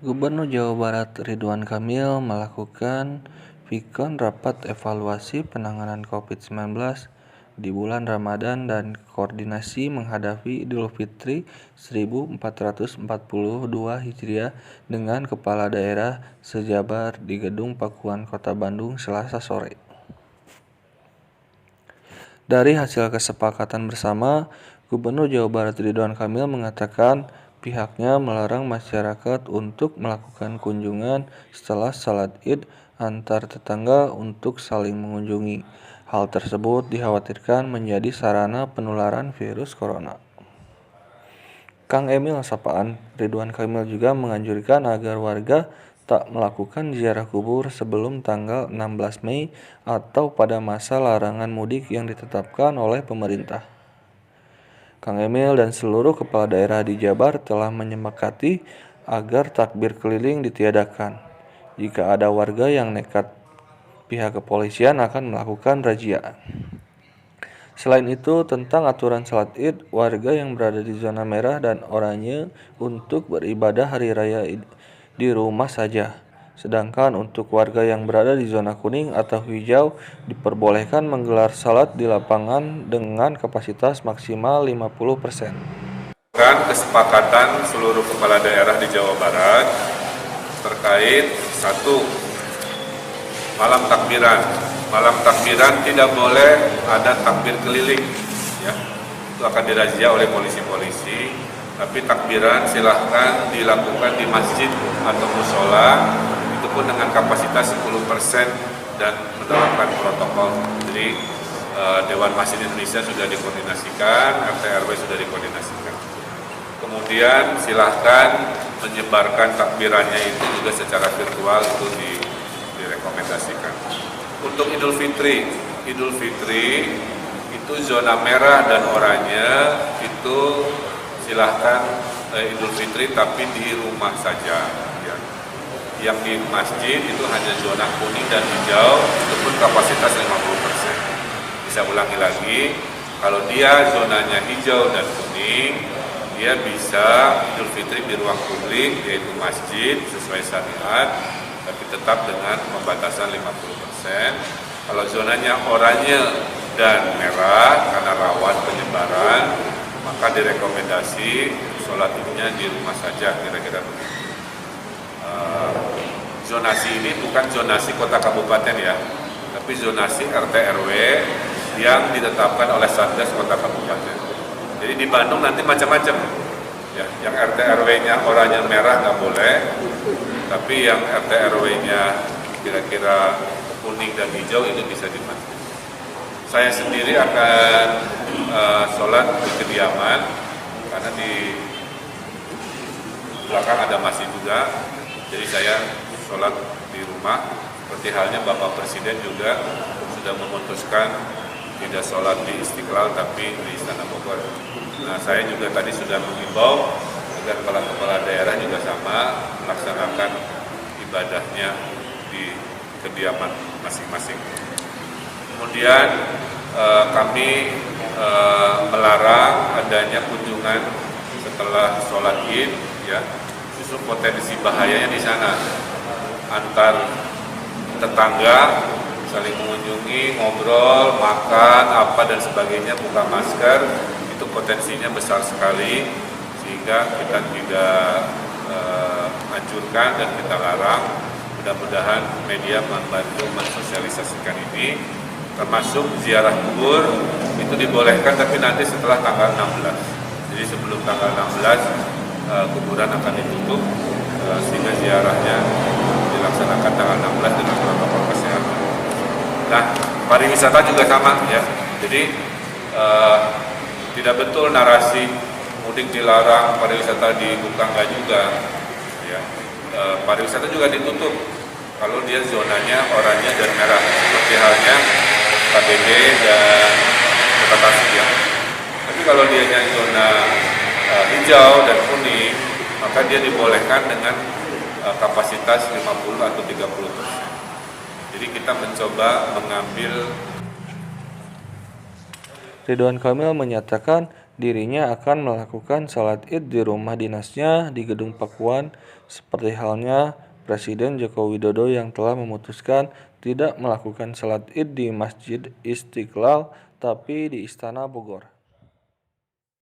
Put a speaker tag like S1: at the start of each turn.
S1: Gubernur Jawa Barat Ridwan Kamil melakukan Vikon Rapat Evaluasi Penanganan COVID-19 di bulan Ramadan dan koordinasi menghadapi Idul Fitri 1442 Hijriah dengan kepala daerah sejabar di Gedung Pakuan Kota Bandung Selasa sore. Dari hasil kesepakatan bersama, Gubernur Jawa Barat Ridwan Kamil mengatakan pihaknya melarang masyarakat untuk melakukan kunjungan setelah salat Id antar tetangga untuk saling mengunjungi. Hal tersebut dikhawatirkan menjadi sarana penularan virus corona. Kang Emil sapaan, Ridwan Kamil juga menganjurkan agar warga tak melakukan ziarah kubur sebelum tanggal 16 Mei atau pada masa larangan mudik yang ditetapkan oleh pemerintah. Kang Emil dan seluruh kepala daerah di Jabar telah menyepakati agar takbir keliling ditiadakan. Jika ada warga yang nekat, pihak kepolisian akan melakukan razia. Selain itu, tentang aturan salat Id, warga yang berada di zona merah dan oranye untuk beribadah hari raya di rumah saja. Sedangkan untuk warga yang berada di zona kuning atau hijau diperbolehkan menggelar salat di lapangan dengan kapasitas maksimal 50%.
S2: Kesepakatan seluruh kepala daerah di Jawa Barat terkait satu, malam takbiran. Malam takbiran tidak boleh ada takbir keliling, ya. Itu akan dirazia oleh polisi-polisi. Tapi takbiran silahkan dilakukan di masjid atau musola, itu pun dengan kapasitas 10% dan menerapkan protokol. Jadi Dewan Masjid Indonesia sudah dikoordinasikan, RT RW sudah dikoordinasikan. Kemudian silahkan menyebarkan takbirannya itu juga secara virtual, itu direkomendasikan. Untuk Idul Fitri itu zona merah dan oranye itu silahkan Idul Fitri tapi di rumah saja, ya. Yang di masjid itu hanya zona kuning dan hijau, itu pun kapasitas 50%. Bisa ulangi lagi, kalau dia zonanya hijau dan kuning, dia bisa Idul Fitri di ruang publik yaitu masjid sesuai syariat, tapi tetap dengan pembatasan 50%. Kalau zonanya oranye dan merah karena rawan penyebaran, maka direkomendasi sholat idnya di rumah saja, kira-kira begitu. Zonasi ini bukan zonasi kota kabupaten ya, tapi zonasi RT RW yang ditetapkan oleh Satgas kota kabupaten. Jadi di Bandung nanti macam-macam, ya. Yang RT RW-nya oranye merah nggak boleh, tapi yang RT RW-nya kira-kira kuning dan hijau itu bisa dimasuk. Saya sendiri akan sholat di kediaman karena di belakang ada masjid juga, jadi saya sholat di rumah. Seperti halnya Bapak Presiden juga sudah memutuskan tidak sholat di Istiqlal tapi di Istana Bogor. Nah, saya juga tadi sudah mengimbau agar kepala daerah juga sama melaksanakan ibadahnya di kediaman masing-masing. Kemudian kami melarang adanya kunjungan setelah sholat Id, ya. Justru potensi bahayanya di sana, antar tetangga saling mengunjungi, ngobrol, makan, apa dan sebagainya, buka masker, itu potensinya besar sekali, sehingga kita tidak anjurkan dan kita larang. Mudah-mudahan media membantu mensosialisasikan ini, termasuk ziarah kubur itu dibolehkan tapi nanti setelah tanggal 16. Jadi sebelum tanggal 16 kuburan akan ditutup, sehingga ziarahnya dilaksanakan tanggal 16 dengan protokol kesehatan. Nah, pariwisata juga sama, ya. Jadi tidak betul narasi mudik dilarang, pariwisata dibuka, enggak juga, ya. Pariwisata juga ditutup kalau dia zonanya oranye dan merah, seperti halnya KBD dan Kota Tasik, ya. Tapi kalau dia zona hijau dan kuning, maka dia dibolehkan dengan kapasitas 50 atau 30%. Jadi kita mencoba mengambil.
S1: Ridwan Kamil menyatakan dirinya akan melakukan salat Id di rumah dinasnya di Gedung Pakuan, seperti halnya Presiden Joko Widodo yang telah memutuskan tidak melakukan salat Id di Masjid Istiqlal tapi di Istana Bogor.